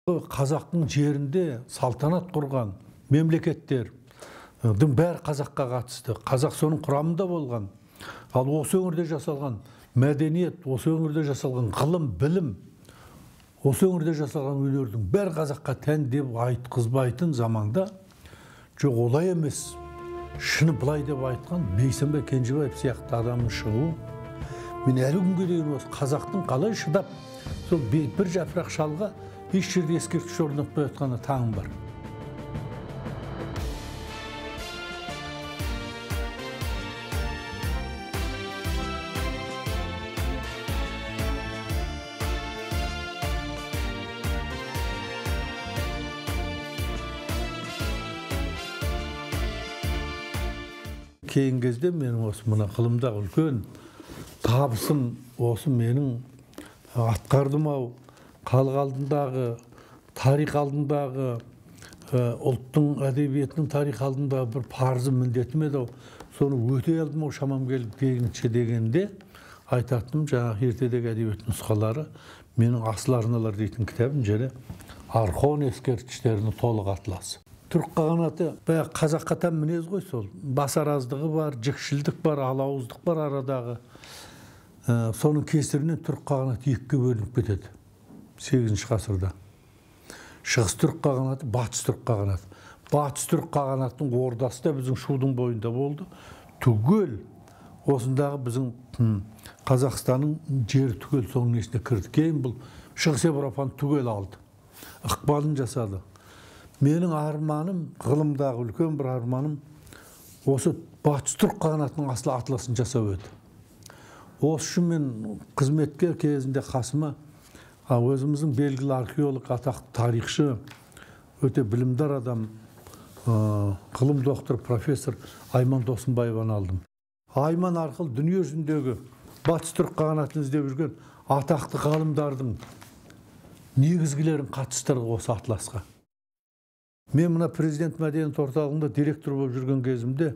Қазақтың жерінде салтанат құрған мемлекеттердің бәрі қазаққа қатысты. Қазақ соның құрамында болған. Ал осы өңірде жасалған мәдениет, осы өңірде жасалған ғылым, білім, осы өңірде жасалған өнердің бәрі қазаққа тән деп айтқызбайтын заманда, жоқ олай емес, шыны былай деп айтқан Бейсенбай Кенжебаев сияқты адамның шығуы, мен әлі күнге дейін осы қазақтың қалай шыдап, сол бір жапырақ шалға еш жерде ескерткіш орнатпай жатқаны таңым бар. Кейін кезде менің осы мына ғылымдағы үлкен табысым осы менің атқардым-ау, халық алдындағы, тарих алдындағы, ұлттың әдебиетінің тарих алдындағы бір парызым, міндетім еді-ау. Соны өтей алдым-ау шамам келіп келгенше дегенде айтатыным жаңағы ертедегі әдебиет нұсқалары менің асыл арналар дейтін кітабым және Орхон ескерткіштерінің толық атласы. Түрік қағанаты қазаққа тән мінез ғой сол. Басараздығы бар, жікшілдік бар, алауыздық бар арадағы. Соның кесірінен түрік қағанаты екіге бөлініп кетеді 8-ші ғасырда. Шығыс түрік қағанаты, батыс түрік қағанаты. Батыс түрік қағанатының ордасы да біздің Шудың бойында болды. Түгел осындағы біздің Қазақстанның жері түгел соның несіне кірді. Кейін бұл Шығыс Европаны түгел алды. Ықпалын жасады. Менің арманым, ғылымдағы үлкен бір арманым, осы батыс түрік қағанатының асыл атласын жасау еді. Осы үшін мен қызметкер кезінде қасыма өзіміздің белгілі археолог, атақты тарихшы, өте білімдар адам, ғылым доктор, профессор Айман Досымбаеваны алдым. Айман арқылы дүние жүзіндегі батыс түрік қағанатын іздеп жүрген атақты ғалымдардың негізгілерін қатыстырды осы атласқа. Мен мына президент мәдениет орталығында директор болып жүрген кезімде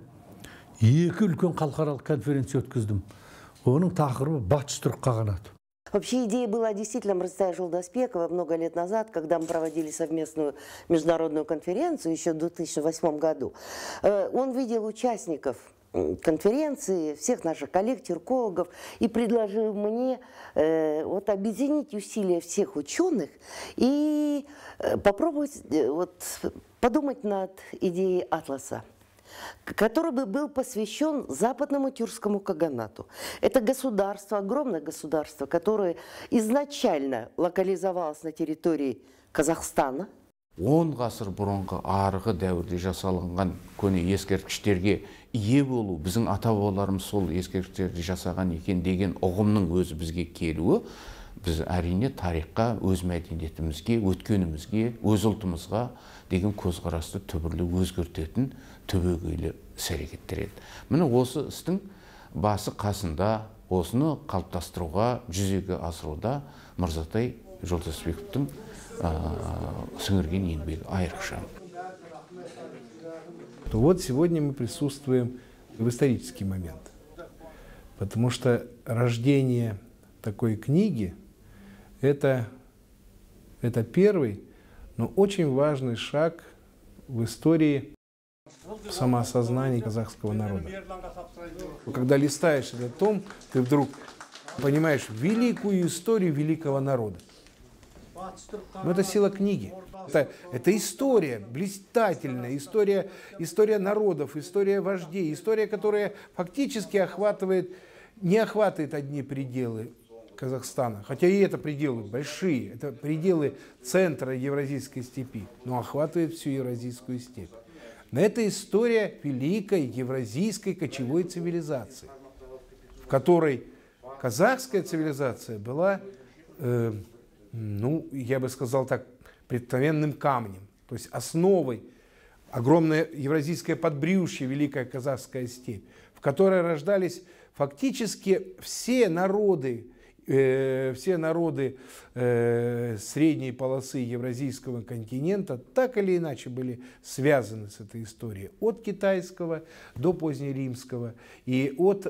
екі үлкен халықаралық конференция өткіздім. Оның тақырыбы батыс түрік қағанаты. Вообще идея была действительно Мырзатая Жолдасбекова много лет назад, когда мы проводили совместную международную конференцию еще в 2008 году. Он видел участников конференции, всех наших коллег, тюркологов, и предложил мне объединить усилия всех ученых и попробовать подумать над идеей атласа, который бы был посвящен западному тюркскому каганату. Это государство, огромное государство, которое изначально локализовалось на территории Казахстана. 10 ғасыр бұрынғы арғы дәуірде жасалынған көне ескерткіштерге ие болу, біздің ата-бабаларымыз сол ескерткіштерді жасаған екен деген ұғымның өзі бізге келуі, біз әрине тарихқа, өз мәдениетімізге, өткенімізге, өз ұлтымызға деген көзқарасты түбірлі өзгертетін түбегейлі іс-әрекеттер еді. Міне осы істің басы қасында, осыны қалыптастыруға, жүзеге асыруда Мырзатай Жолдасбековтың сіңірген еңбегі айрықша. Вот сегодня мы присутствуем в исторический момент, потому что рождение такой книги – это первый, но очень важный шаг в истории самоосознания казахского народа. Когда листаешь этот том, ты вдруг понимаешь великую историю великого народа. Но это сила книги. Это история блистательная, история народов, история вождей, история, которая фактически не охватывает одни пределы Казахстана, хотя и это пределы большие, это пределы центра Евразийской степи, но охватывает всю Евразийскую степь. Но это история великой евразийской кочевой цивилизации, в которой казахская цивилизация была, я бы сказал так, преткновенным камнем, то есть основой, огромное евразийское подбрюшье, великая казахская степь, в которой рождались фактически все народы средней полосы евразийского континента так или иначе были связаны с этой историей. От китайского до позднеримского, и от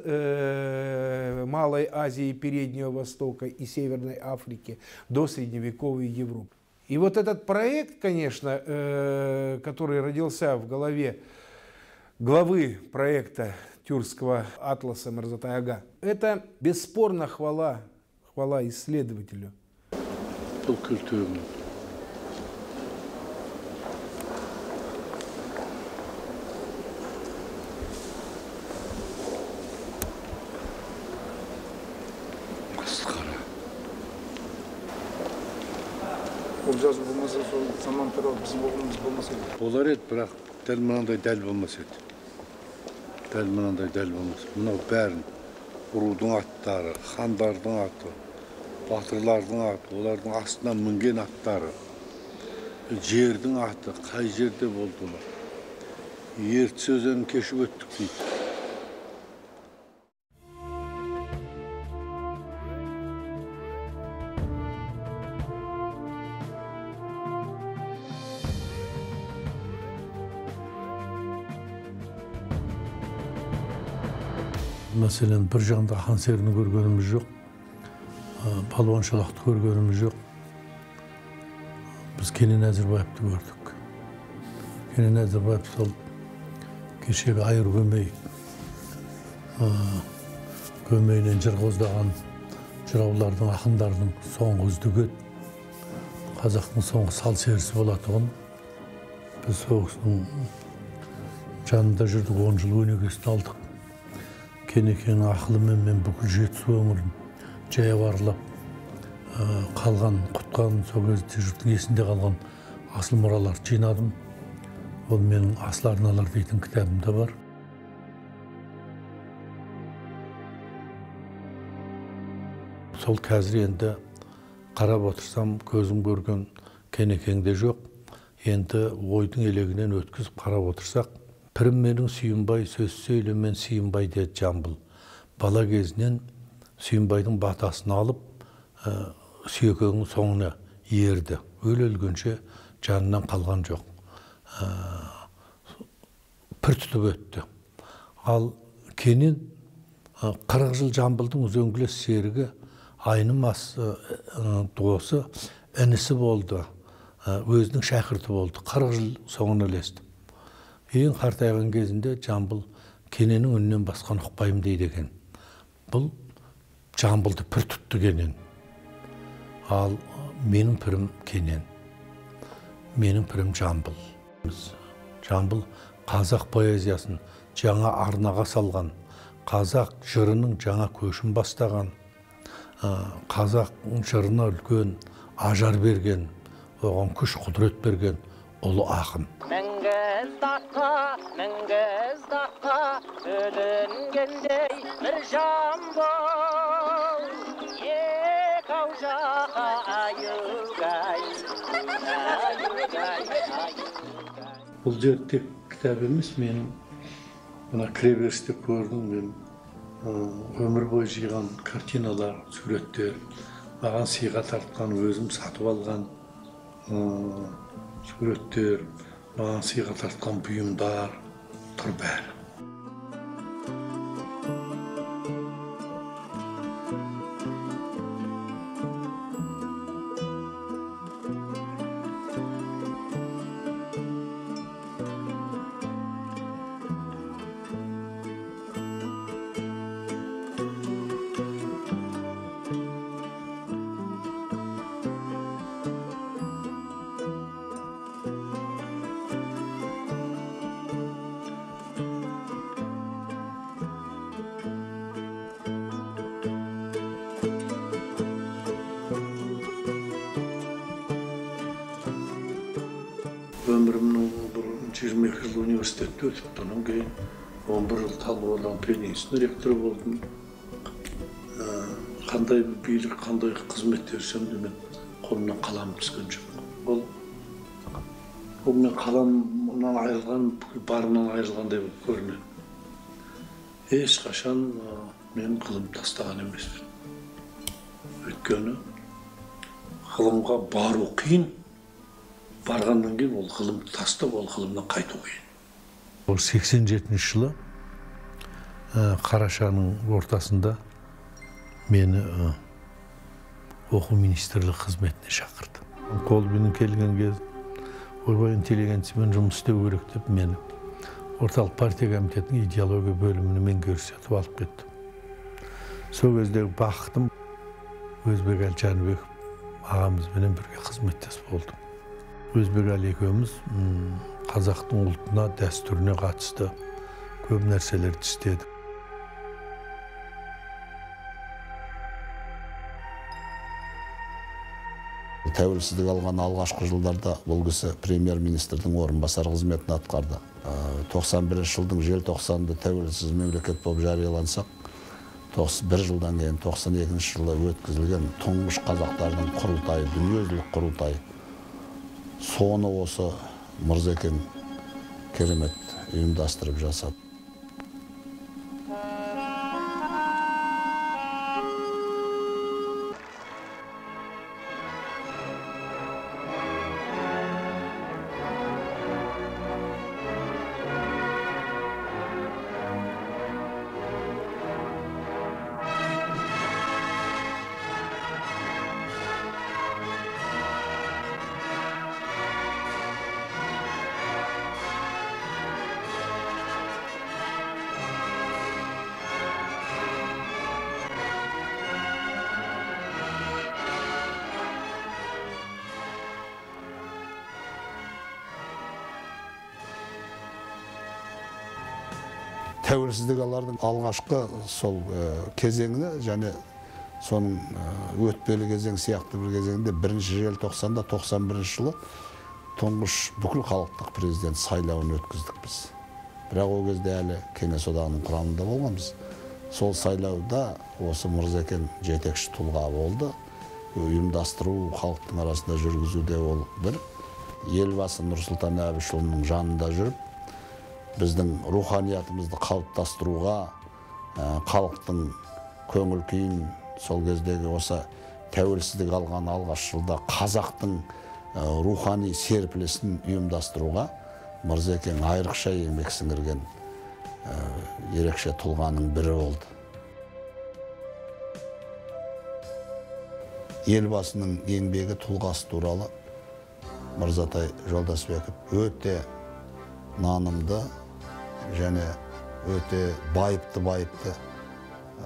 Малой Азии, Переднего Востока и Северной Африки до средневековой Европы. И вот этот проект, конечно, который родился в голове главы проекта тюркского атласа Мырзатай Ага, это бесспорно хвала исследователю. Бұл жазу болмаса, сол заман туралы біз болғанымыз болмаса еді. Болар еді, бірақ дәл мынандай дәл болмас еді. Дәл мынандай дәл болмас. Мынау бәрін рудың аттары, хандардың аты, батырлардың аты, олардың астынан мінген аттары, жердің аты, қай жерде болдылар. Ертіс өзенін кешіп өттік дейді. Мәселен, бір жағында хан серіні көргеніміз жоқ, балуаншалақты көргеніміз жоқ. Біз Кенен Әзірбаевты көрдік. Кенен Әзірбаев сол кешегі айыр көмейінен жыр қоздаған жыраулардың, ақындардың соңғы үздігі, қазақтың соңғы сал серісі болатұғын. Біз соғыстың жанында жүрдік, 10 жыл өнегесін алдық. Кенекеңнің ақылымен мен бүкіл жетісу өңірін жаяу аралап қалған, құтқан, сол кезде жұрттың есінде қалған асыл мұралар жинадым. Ол менің асыл арналар дейтін кітабымда бар. Сол қазір енді қарап отырсам, көзім көрген Кенекеңде жоқ. Енді ойдың елегінен өткізіп қарап отырсақ, пірім менің Сүйінбай, сөз сөйлемен Сүйінбай деді Жамбыл. Бала кезінен Сүйінбайдың батасын алып, Сүйекеңнің соңына ерді. Өлгенше жанынан қалған жоқ. Пір тұтып өтті. Ал Кенен 40 жыл Жамбылдың үзеңгілес серігі, айнымас досы, інісі болды, өзінің шәкірті болды. 40 жыл соңына ілесті. Ең қартайған кезінде Жамбыл Кененнің үнінен басқан ұқпайым дейді екен. Бұл Жамбылды пір тұтты Кенен. Ал менің пірім Кенен. Менің пірім Жамбыл. Жамбыл қазақ поэзиясын жаңа арнаға салған, қазақ жырының жаңа көшін бастаған, қазақ жырына үлкен ажар берген, оған күш құдірет берген ұлы ақын. Мінгіз даққа бөлінгендей бір Жамбыл, ек-ау жақа аюгай. Бұл жер тек кітап емес, менің мына кіреберісте көрдім, мен өмір бойы жиған картиналар, суреттер, маған сыйға тартқан, өзім сатып алған суреттер, маған сыйға тартқан бұйымдар тұр бәрі. Өмірімнің 22 жыл университетте өтіп, онан кейін 11 жыл Талдықорған пединститутының ректоры болдым. Қандай билік, қандай қызмет берсем де мен қолымнан қалам түскен жоқ. Ол мен қаламнан айырылған, барымнан айырылғандай болып көрінеді. Ешқашан мен ғылым тастаған емеспін. Өйткені ғылымға бару қиын. Барғаннан кейін ол ғылымды тастап, ол ғылымнан қайту қиын. Ол 87 жылы қарашаның ортасында мені оқу министрлігі қызметіне шақырды. Колбинин келген кез ойбай интеллигенциямен жұмыс істеу керек деп мені орталық партия комитетінің идеология бөліміне меңгеруші етіп алып кетті. Сол кездегі бақытым Өзбек Әлі Жанбеков ағамызбенен бірге қызметтес болдым. Өзбек Әлі екеуміз қазақтың ұлтына, дәстүріне қатысты көп нәрселерді істедік. Тәуелсіздік алған алғашқы жылдарда бұл кісі премьер-министрдің орынбасары қызметін атқарды. 91 жылдың желтоқсанында тәуелсіз мемлекет болып жариялансақ, бір жылдан кейін 92 жылы өткізілген тұңғыш қазақтардың құрылтайы, дүниежүзілік құрылтайы, соны осы Мырзекең керемет ұйымдастырып жасады. Тәуелсіздік алардың алғашқы сол кезеңіне және соның өтпелі кезең сияқты бір кезеңде 1-ші желтоқсанда 91 жылы тұңғыш бүкіл халықтық президент сайлауын өткіздік біз. Бірақ ол кезде әлі Кеңес одағының құрамында болғанбыз. Сол сайлауда осы Мырзекең жетекші тұлға болды. Ұйымдастыру, халықтың арасында жүргізуде ол бір. Елбасы Нұрсұлтан Әбішұлының жанында жүріп, біздің руханиятымызды қалыптастыруға, халықтың көңіл күйін сол кездегі осы тәуелсіздік алған алғаш жылда қазақтың рухани серпілісін ұйымдастыруға Мырзекең айрықша еңбек сіңірген ерекше тұлғаның бірі болды. Елбасының еңбегі тұлғасы туралы Мырзатай Жолдасбеков өте нанымды және өте байыпты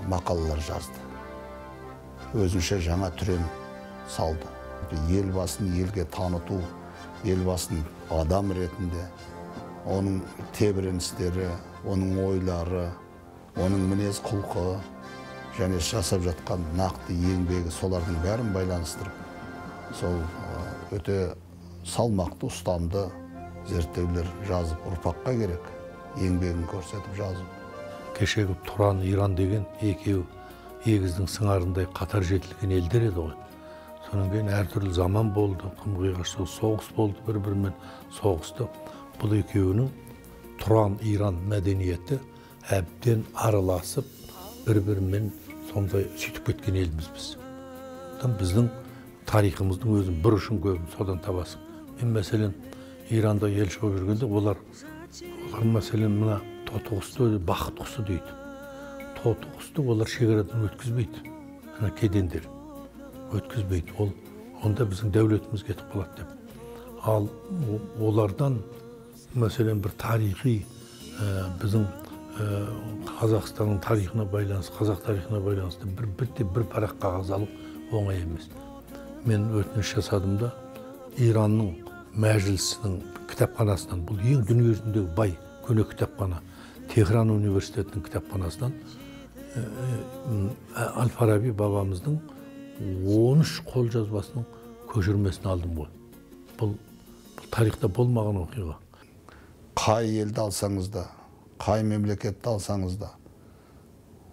мақалалар жазды. Өзінше жаңа түрен салды. Елбасын елге таныту, елбасын адам ретінде, оның тебіреністері, оның ойлары, оның мінез құлқы және жасап жатқан нақты еңбегі солардың бәрін байланыстырып, сол өте салмақты, ұстамды зерттеулер жазып, ұрпаққа керек еңбегін көрсетіп жазып. Кешегі Тұран, Иран деген екеуі егіздің сыңарындай қатар жетілген елдер еді ғой. Сонан кейін әртүрлі заман болды, қым-қиғаш соғыс болды, бір-бірімен соғысты. Бұл екеуінің Тұран, Иран мәдениеті әбден араласып, бір-бірімен сондай сөйтіп кеткен елміз біз. Біздің тарихымыздың өзін бір ұшын көбін содан табасың. Мен мәселен Иранда елші болып жүргенде олар мәселен мына тоты құсты бақыт құсы дейді. Тоты құсты олар шекарадан өткізбейді. Ана кедендер өткізбейді. Онда біздің дәулетіміз кетіп қалады деп. Ал олардан мәселен бір тарихи біздің Қазақстанның тарихына байланысты, қазақ тарихына байланысты бір парақ қағаз алу оңай емес. Мен өтініш жасадым да Иранның мәжілісінің кітапханасынан, бұл ең дүниежүзіндегі бай көне кітапхана, Техран университетінің кітапханасынан Әл-Фараби бабамыздың 13 қолжазбасының көшірмесін алдым ғой. Бұл тарихта болмаған оқиға. Қай елді алсаңыз да, қай мемлекетті алсаңыз да,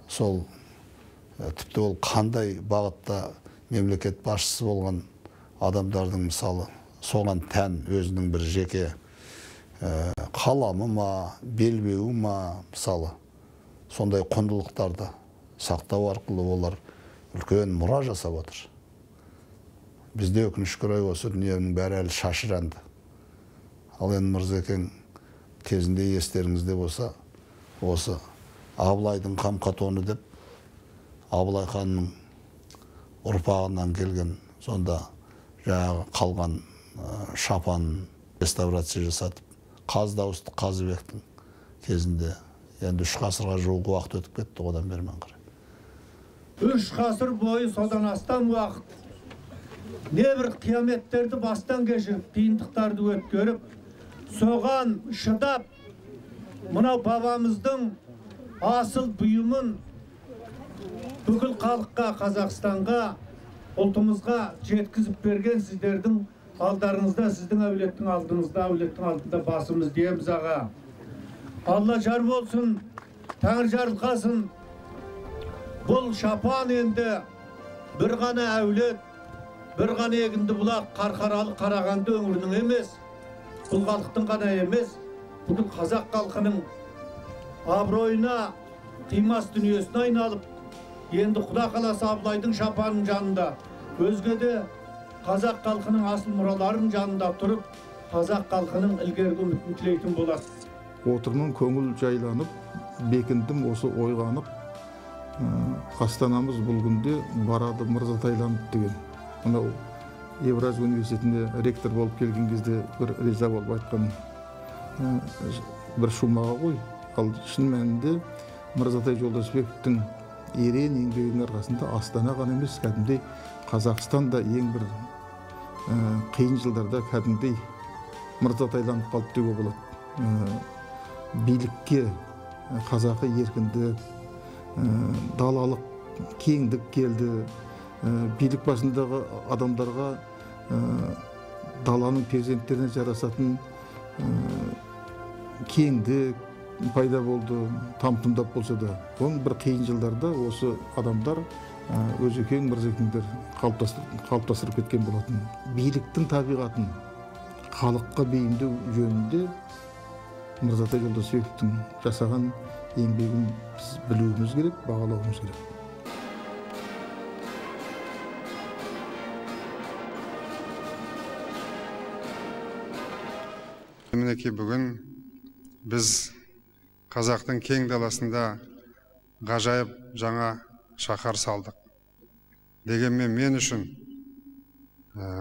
сол тіпті ол қандай бағытта мемлекет басшысы болған адамдардың мысалы соған тән өзінің бір жеке қаламы ма, белбеуі ма, мысалы сондай құндылықтарды сақтау арқылы олар үлкен мұра жасап отыр. Бізде өкінішке орай осы дүниенің бәрі әлі шашыранды. Ал енді Мырзекең кезінде естеріңізде болса, осы Абылайдың қамқатоны деп Абылай ханның ұрпағынан келген сонда жаңағы қалған шапанын реставрация жасатып, Қаз Дауысты Қазыбектің кезінде енді 3 ғасырға жуық уақыт өтіп кетті одан бері мен қарай. 3 ғасыр бойы содан астам уақыт небір қияметтерді бастан кешіріп, қиындықтарды өткеріп, соған шыдап, мынау бабамыздың асыл бұйымын бүкіл халыққа, Қазақстанға, ұлтымызға жеткізіп берген сіздердің алдарыңызда, сіздің әулеттің алдында басымыз дейміз аға. Алла жар болсын, Тәңір жарылқасын. Бұл шапан енді бір ғана әулет, бір ғана егінді бұлақ, Қарқаралы, Қарағанды өңірінің емес, бұл халықтың ғана емес, бүкіл қазақ халқының абыройына, қимас дүниесіне айналып, енді Құда қаласа Абылайдың шапанының жанында, өзге де қазақ халқының асыл мұраларының жанында тұрып, қазақ халқының ілгергі үмітін тілейтін болады. Отырмын, көңіл жайланып, бекіндім, осы ойғанып, Астанамыз бұл күнде барады мырзатайланып деген. Мынау Евразия университетінде ректор болып келген кезде бір риза болып айтқан бір шумаға ғой. Ал шын мәнінде Мырзатай Жолдасбековтің ерен еңбегінің арқасында Астана ғана емес, кәдімгідей Қазақстанда ең бір қиын жылдарда кәдімгідей мырзатайланып қалды деуге болады. Билікке қазақы еркіндік, далалық кеңдік келді. Билік басындағы адамдарға даланың перзенттеріне жарасатын кеңдік пайда болды, там-тұмдап болса да. Оның бір қиын жылдарда осы адамдар Өзекең, Мырзекеңдер қалыптастырып кеткен болатын. Биліктің табиғатын халыққа бейімдеу жөнінде Мырзатай Жолдасбековтың жасаған еңбегін біз білуіміз керек, бағалауымыз керек. Мінекей бүгін біз қазақтың кең даласында ғажайып жаңа шаһар салдық. Дегенмен мен үшін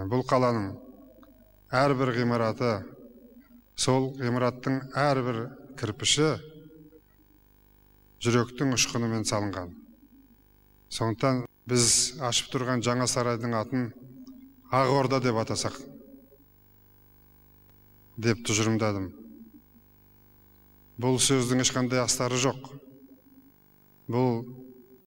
бұл қаланың әрбір ғимараты, сол ғимараттың әрбір кірпіші жүректің ұшқынымен салынған. Сондықтан біз ашып тұрған жаңа сарайдың атын Ақорда деп атасақ деп тұжырымдадым. Бұл сөздің ешқандай астары жоқ. Бұл